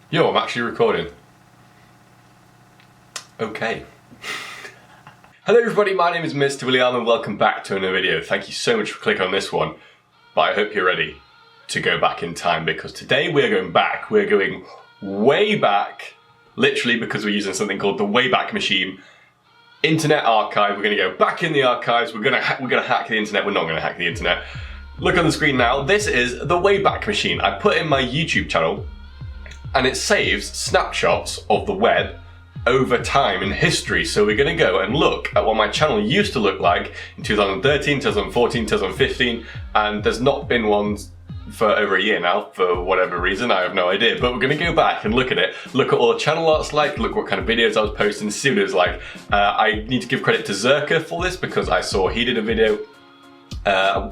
Yo, I'm actually recording. Okay. Hello everybody, my name is Mr. William and welcome back to another video. Thank you so much for clicking on this one, but I hope you're ready to go back in time because today we're going back. We're going way back, literally because we're using something called the Wayback Machine Internet Archive. We're going to go back in the archives. We're going to hack the internet. We're not going to hack the internet. Look on the screen now. This is the Wayback Machine. I put in my YouTube channel and it saves snapshots of the web over time in history. So we're going to go and look at what my channel used to look like in 2013, 2014, 2015, and there's not been one for over a year now for whatever reason. I have no idea, but we're going to go back and look at it, look at all the channel art's like, look what kind of videos I was posting, see what it was like. I need to give credit to Zerka for this because I saw he did a video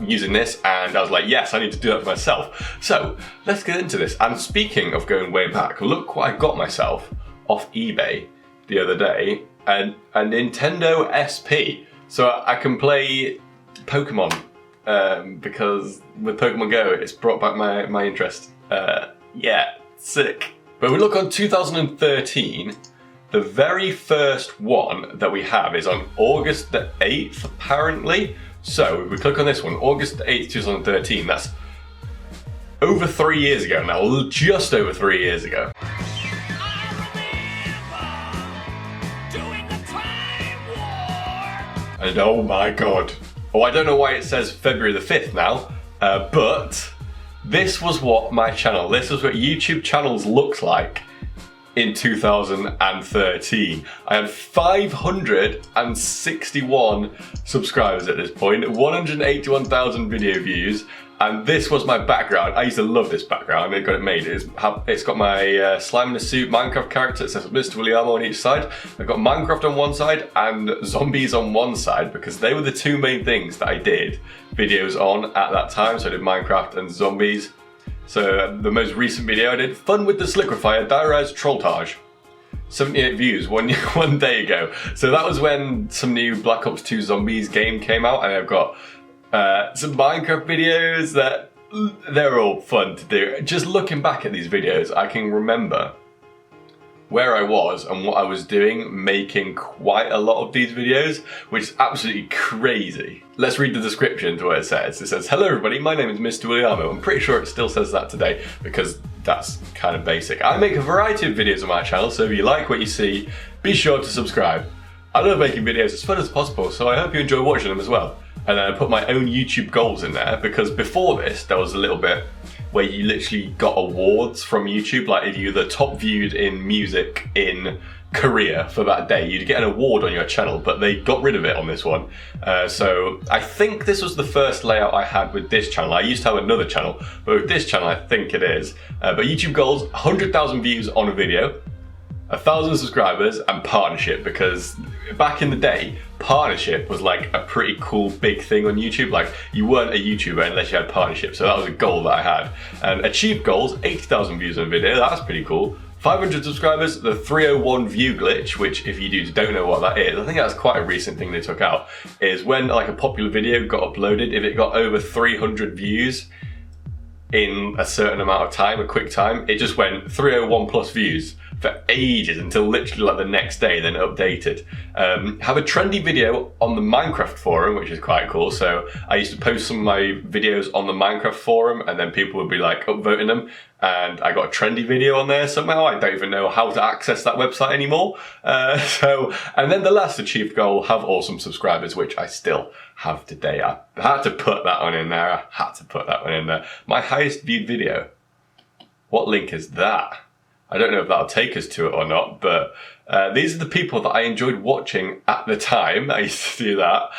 using this and I was like, yes, I need to do that for myself. So let's get into this. And speaking of going way back, look what I got myself off eBay the other day, and a Nintendo SP. So I can play Pokemon because with Pokemon Go it's brought back my interest. Yeah, sick. But we look on 2013, the very first one that we have is on August the 8th apparently. So if we click on this one, August 8th, 2013, that's over 3 years ago now, just over 3 years ago. And oh my god. Oh, I don't know why it says February the 5th now, but this was what my channel, this was what YouTube channels looked like in 2013. I had 561 subscribers at this point, 181,000 video views, and this was my background. I used to love this background. I got it made. It's got my slime in a suit Minecraft character. It says Mr. William on each side. I've got Minecraft on one side and zombies on one side because they were the two main things that I did videos on at that time. So I did Minecraft and zombies. So the most recent video I did, Fun with the Sliquifier Diarize Trolltage. 78 views one day ago. So that was when some new Black Ops 2 Zombies game came out, and I've got some Minecraft videos that they're all fun to do. Just looking back at these videos, I can remember where I was and what I was doing making quite a lot of these videos, which is absolutely crazy. Let's read the description to what it says. It says, hello everybody, my name is Mr. William. I'm pretty sure it still says that today because that's kind of basic. I make a variety of videos on my channel, so if you like what you see, be sure to subscribe. I love making videos as fun as possible, so I hope you enjoy watching them as well. And then I put my own YouTube goals in there because before this, there was a little bit where you literally got awards from YouTube. Like if you were the top viewed in music in Korea for that day, you'd get an award on your channel, but they got rid of it on this one. So I think this was the first layout I had with this channel. I used to have another channel, but with this channel, I think it is. But YouTube goals, 100,000 views on a video, 1,000 subscribers, and partnership, because back in the day, partnership was like a pretty cool big thing on YouTube. Like you weren't a YouTuber unless you had partnership, so that was a goal that I had. And achieved goals, 80,000 views on a video, that's pretty cool. 500 subscribers, the 301 view glitch, which if you don't know what that is, I think that's quite a recent thing they took out, is when like a popular video got uploaded, if it got over 300 views in a certain amount of time, a quick time, it just went 301 plus views for ages until literally like the next day, then updated. Have a trendy video on the Minecraft forum, which is quite cool. So I used to post some of my videos on the Minecraft forum and then people would be like upvoting them, and I got a trendy video on there somehow. I don't even know how to access that website anymore. And then the last achieved goal, have awesome subscribers, which I still have today. I had to put that one in there. My highest viewed video. What link is that? I don't know if that'll take us to it or not, but these are the people that I enjoyed watching at the time. I used to do that.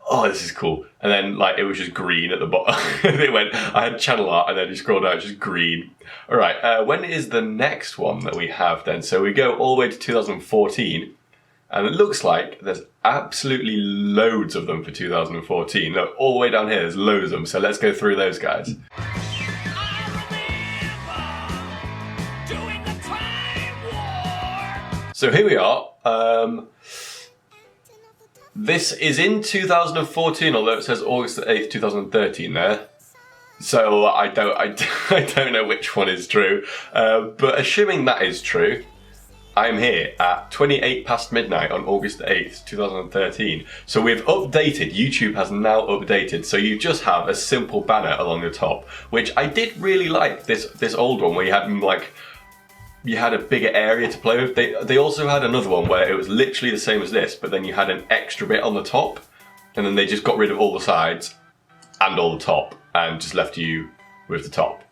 Oh, this is cool. And then like it was just green at the bottom. It went, I had channel art and then you scroll down, it's just green. All right, when is the next one that we have then? So we go all the way to 2014. And it looks like there's absolutely loads of them for 2014. Look, all the way down here, there's loads of them. So let's go through those guys. So here we are. This is in 2014, although it says August 8th, 2013 there. So I don't know which one is true, but assuming that is true, I'm here at 28 past midnight on August 8th, 2013. So we've updated, YouTube has now updated, so you just have a simple banner along the top, which I did really like this old one where you had like, you had a bigger area to play with. They also had another one where it was literally the same as this, but then you had an extra bit on the top, and then they just got rid of all the sides and all the top, and just left you with the top.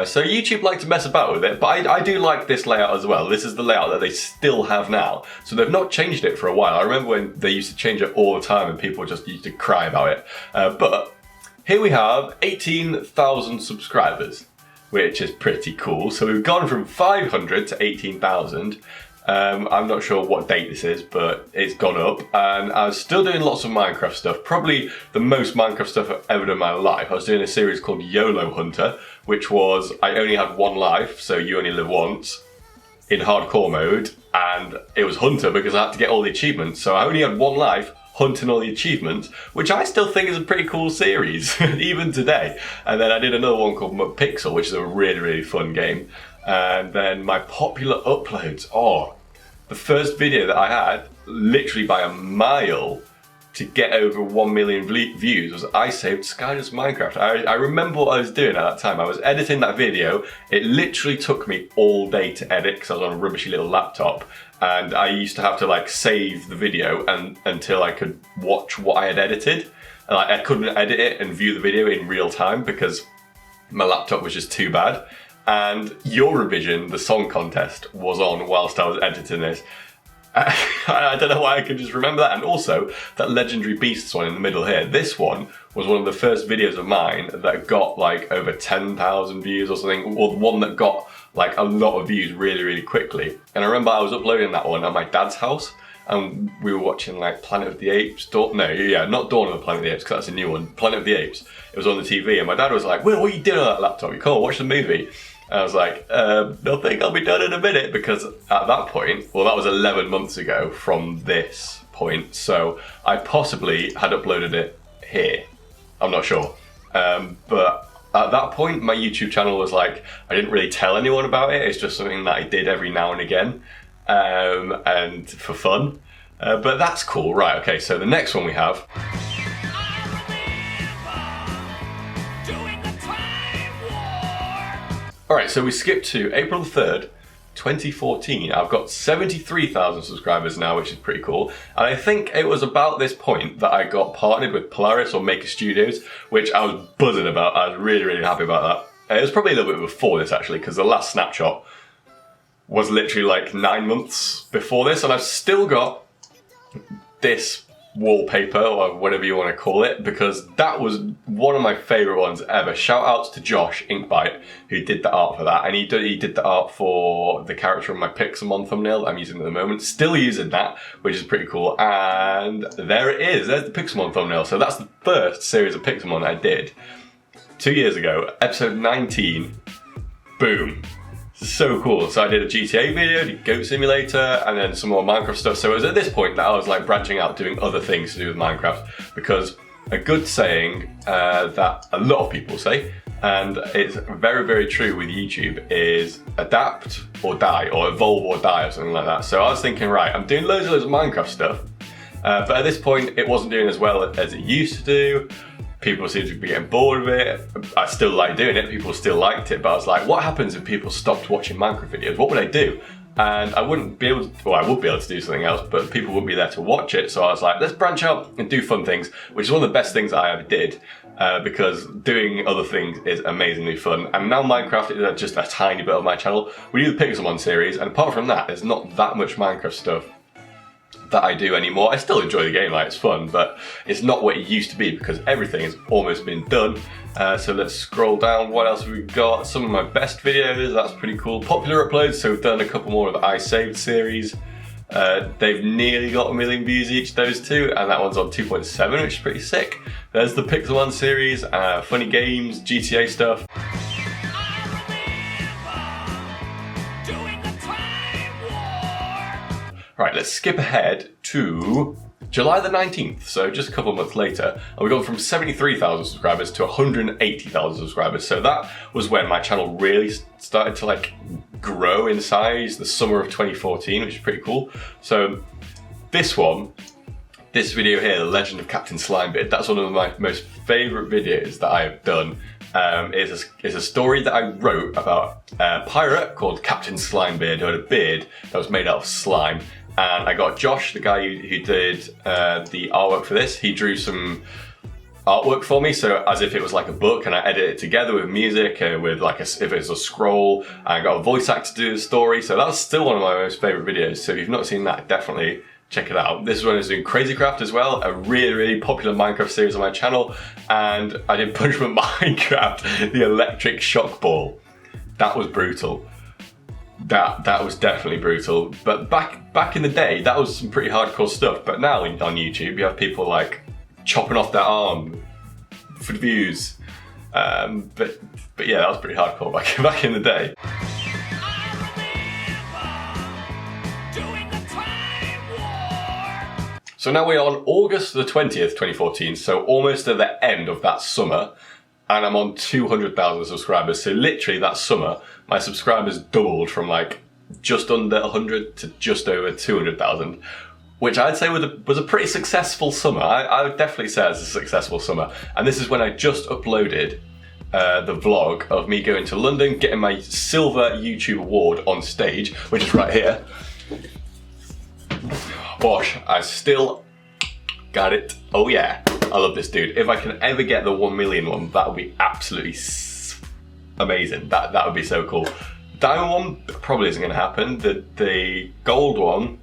So YouTube like to mess about with it, but I do like this layout as well. This is the layout that they still have now. So they've not changed it for a while. I remember when they used to change it all the time and people just used to cry about it. But here we have 18,000 subscribers, which is pretty cool. So we've gone from 500 to 18,000. I'm not sure what date this is, but it's gone up, and I was still doing lots of Minecraft stuff. Probably the most Minecraft stuff I've ever done in my life. I was doing a series called YOLO Hunter, which was I only had one life, so you only live once, in hardcore mode, and it was Hunter because I had to get all the achievements. So I only had one life, hunting all the achievements, which I still think is a pretty cool series, even today. And then I did another one called Pixel, which is a really, really fun game. And then my popular uploads, the first video that I had, literally by a mile, to get over 1 million views was I saved Skyler's Minecraft. I remember what I was doing at that time. I was editing that video. It literally took me all day to edit because I was on a rubbishy little laptop, and I used to have to like save the video until I could watch what I had edited. And I couldn't edit it and view the video in real time because my laptop was just too bad. And Eurovision, the song contest, was on whilst I was editing this. I don't know why I can just remember that. And also, that Legendary Beasts one in the middle here, this one was one of the first videos of mine that got like over 10,000 views or something, or the one that got like a lot of views really, really quickly. And I remember I was uploading that one at my dad's house, and we were watching like Planet of the Apes, not Dawn of the Planet of the Apes, because that's a new one, Planet of the Apes. It was on the TV, and my dad was like, "Will, what are you doing on that laptop? You can't watch the movie." And I was like, nothing, I'll be done in a minute, because at that point, well, that was 11 months ago from this point, so I possibly had uploaded it here. I'm not sure. But at that point, my YouTube channel was like, I didn't really tell anyone about it, it's just something that I did every now and again, and for fun. But that's cool, right, okay, so the next one we have. Alright, so we skip to April 3rd, 2014. I've got 73,000 subscribers now, which is pretty cool. And I think it was about this point that I got partnered with Polaris or Maker Studios, which I was buzzing about. I was really, really happy about that. It was probably a little bit before this, actually, because the last snapshot was literally like 9 months before this, and I've still got this wallpaper, or whatever you want to call it, because that was one of my favourite ones ever. Shout outs to Josh Inkbite, who did the art for that, and he did the art for the character of my Pixelmon thumbnail that I'm using at the moment. Still using that, which is pretty cool. And there it is, there's the Pixelmon thumbnail. So that's the first series of Pixelmon I did 2 years ago, episode 19, boom. So cool. So I did a GTA video, did Goat Simulator, and then some more Minecraft stuff. So it was at this point that I was like branching out, doing other things to do with Minecraft, because a good saying that a lot of people say, and it's very, very true with YouTube, is adapt or die, or evolve or die, or something like that. So I was thinking, right, I'm doing loads of Minecraft stuff, but at this point it wasn't doing as well as it used to do. People seem to be getting bored of it. I still like doing it, people still liked it, but I was like, what happens if people stopped watching Minecraft videos? What would I do? And I wouldn't be able to, well, I would be able to do something else, but people wouldn't be there to watch it. So I was like, let's branch out and do fun things, which is one of the best things I ever did, because doing other things is amazingly fun. And now Minecraft is just a tiny bit of my channel. We do the Pixelmon series, and apart from that, there's not that much Minecraft stuff that I do anymore. I still enjoy the game, like it's fun, but it's not what it used to be because everything has almost been done. So let's scroll down. What else have we got? Some of my best videos, that's pretty cool. Popular uploads, so we've done a couple more of the I Saved series. They've nearly got 1 million views each, those two, and that one's on 2.7, which is pretty sick. There's the Pixelmon series, funny games, GTA stuff. Right, let's skip ahead to July the 19th, so just a couple of months later, and we've gone from 73,000 subscribers to 180,000 subscribers. So that was when my channel really started to like grow in size, the summer of 2014, which is pretty cool. So this video here, The Legend of Captain Slimebeard, that's one of my most favourite videos that I have done. It's a story that I wrote about a pirate called Captain Slimebeard who had a beard that was made out of slime. And I got Josh, the guy who did the artwork for this, he drew some artwork for me, so as if it was like a book, and I edited it together with music, with like if it's a scroll, and I got a voice actor to do the story, so that's still one of my most favourite videos. So if you've not seen that, definitely check it out. This is when I was doing Crazy Craft as well, a really, really popular Minecraft series on my channel, and I did Punishment Minecraft, the electric shock ball. That was brutal. That was definitely brutal. But back in the day, that was some pretty hardcore stuff. But now on YouTube, you have people like chopping off their arm for views. But yeah, that was pretty hardcore back in the day. So now we're on August the 20th, 2014, so almost at the end of that summer, and I'm on 200,000 subscribers. So literally that summer, my subscribers doubled from like just under 100 to just over 200,000, which I'd say was a pretty successful summer. I would definitely say it's a successful summer. And this is when I just uploaded the vlog of me going to London, getting my silver YouTube award on stage, which is right here. Bosh, I still got it. Oh yeah, I love this dude. If I can ever get the 1 million one, that would be absolutely amazing. That would be so cool. Diamond one probably isn't going to happen. The gold one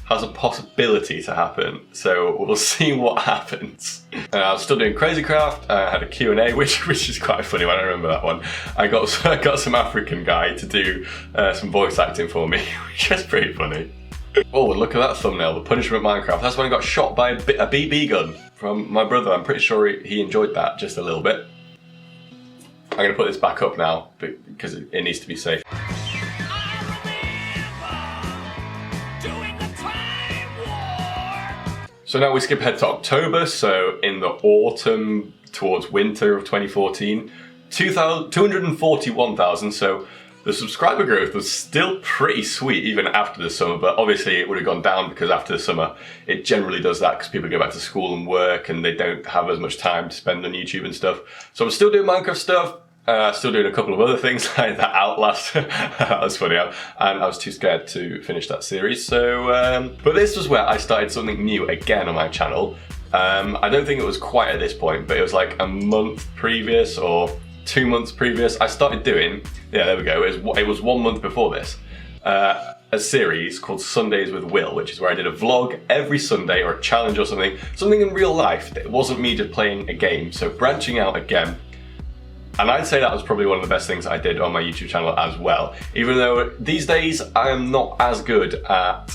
has a possibility to happen, so we'll see what happens. I was still doing Crazy Craft. I had a Q&A, which is quite funny when I remember that one. I got some African guy to do some voice acting for me, which is pretty funny. Oh, look at that thumbnail, the Punishment Minecraft. That's when I got shot by a BB gun from my brother. I'm pretty sure he enjoyed that just a little bit. I'm going to put this back up now because it needs to be safe. So now we skip ahead to October, so in the autumn towards winter of 2014, 241,000, so the subscriber growth was still pretty sweet even after the summer, but obviously it would have gone down because after the summer it generally does that because people go back to school and work and they don't have as much time to spend on YouTube and stuff. So I'm still doing Minecraft stuff, still doing a couple of other things like that Outlast. That was funny, and I was too scared to finish that series. So, but this was where I started something new again on my channel. I don't think it was quite at this point, but it was like a month previous or 2 months previous. I started doing, yeah, there we go, it was 1 month before this, a series called Sundays with Will, which is where I did a vlog every Sunday or a challenge or something in real life. It wasn't me just playing a game, so branching out again. And I'd say that was probably one of the best things I did on my YouTube channel as well. Even though these days I am not as good at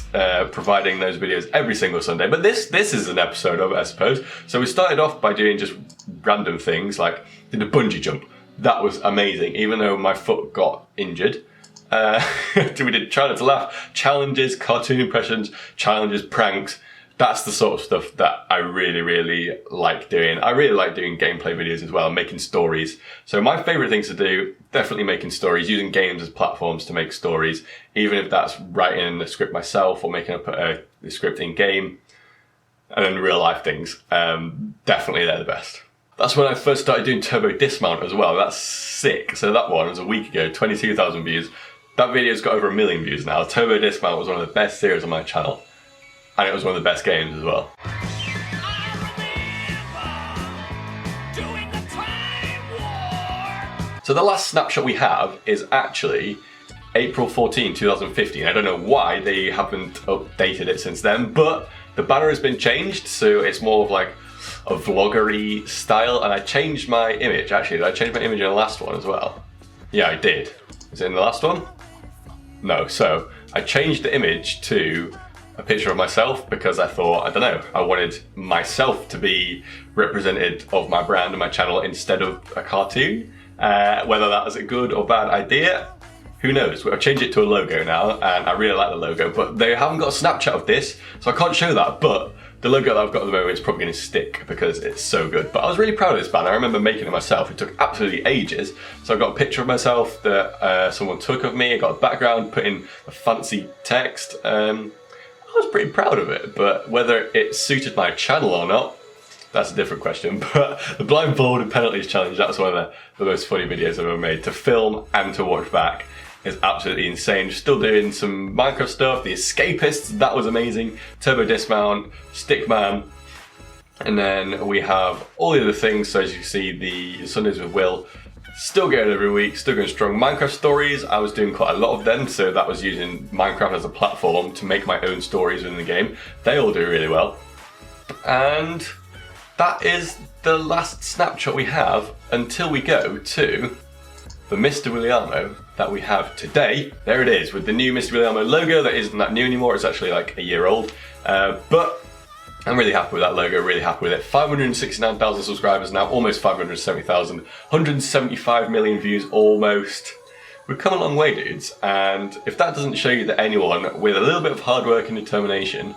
providing those videos every single Sunday, but this is an episode of it, I suppose. So we started off by doing just random things, like did a bungee jump. That was amazing, even though my foot got injured. We did Try Not to Laugh, challenges, cartoon impressions, challenges, pranks. That's the sort of stuff that I really, really like doing. I really like doing gameplay videos as well, and making stories. So my favourite things to do, definitely making stories, using games as platforms to make stories, even if that's writing a script myself or making up a script in game, and then real life things. Definitely they're the best. That's when I first started doing Turbo Dismount as well. That's sick. So that one was a week ago, 22,000 views. That video's got over 1 million views now. Turbo Dismount was one of the best series on my channel. And it was one of the best games as well. So the last snapshot we have is actually April 14, 2015. I don't know why they haven't updated it since then, but the banner has been changed, so it's more of like a vloggery style, and I changed my image. Actually, did I change my image in the last one as well? Yeah, I did. Is it in the last one? No, so I changed the image to a picture of myself because I thought, I don't know, I wanted myself to be represented of my brand and my channel instead of a cartoon. Whether that was a good or bad idea, who knows? I've changed it to a logo now, and I really like the logo, but they haven't got a Snapchat of this, so I can't show that, but the logo that I've got at the moment is probably going to stick because it's so good. But I was really proud of this banner. I remember making it myself. It took absolutely ages. So I got a picture of myself that someone took of me. I got a background, put in a fancy text. I was pretty proud of it, but whether it suited my channel or not, that's a different question. But the blindfold and penalties challenge, that's one of the most funny videos I've ever made. To film and to watch back is absolutely insane. Still doing some Minecraft stuff. The Escapists, that was amazing. Turbo Dismount, Stickman. And then we have all the other things. So as you can see, the Sundays with Will, still going every week, still going strong. Minecraft stories, I was doing quite a lot of them. So that was using Minecraft as a platform to make my own stories within the game. They all do really well. And that is the last snapshot we have until we go to the Mr. Williamo that we have today. There it is, with the new Mr. Williamo logo. That isn't that new anymore, it's actually like a year old. But I'm really happy with that logo, really happy with it. 569,000 subscribers now, almost 570,000. 175 million views almost. We've come a long way, dudes. And if that doesn't show you that anyone with a little bit of hard work and determination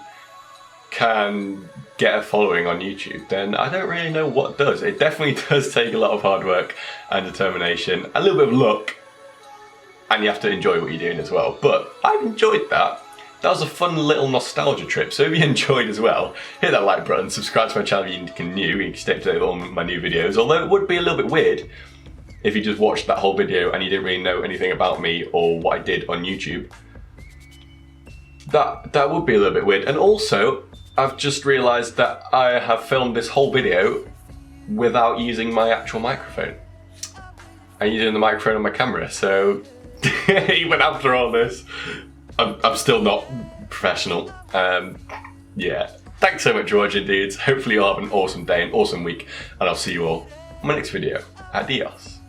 can get a following on YouTube, then I don't really know what does. It definitely does take a lot of hard work and determination, a little bit of luck, and you have to enjoy what you're doing as well. But I've enjoyed that. That was a fun little nostalgia trip. So if you enjoyed as well, hit that like button, subscribe to my channel if you're new, you can stay up to date with all my new videos. Although it would be a little bit weird if you just watched that whole video and you didn't really know anything about me or what I did on YouTube. That would be a little bit weird. And also, I've just realised that I have filmed this whole video without using my actual microphone. I'm using the microphone on my camera, so even after all this, I'm still not professional. Yeah, thanks so much for watching, dudes. Hopefully you'll have an awesome day, an awesome week, and I'll see you all in my next video. Adios.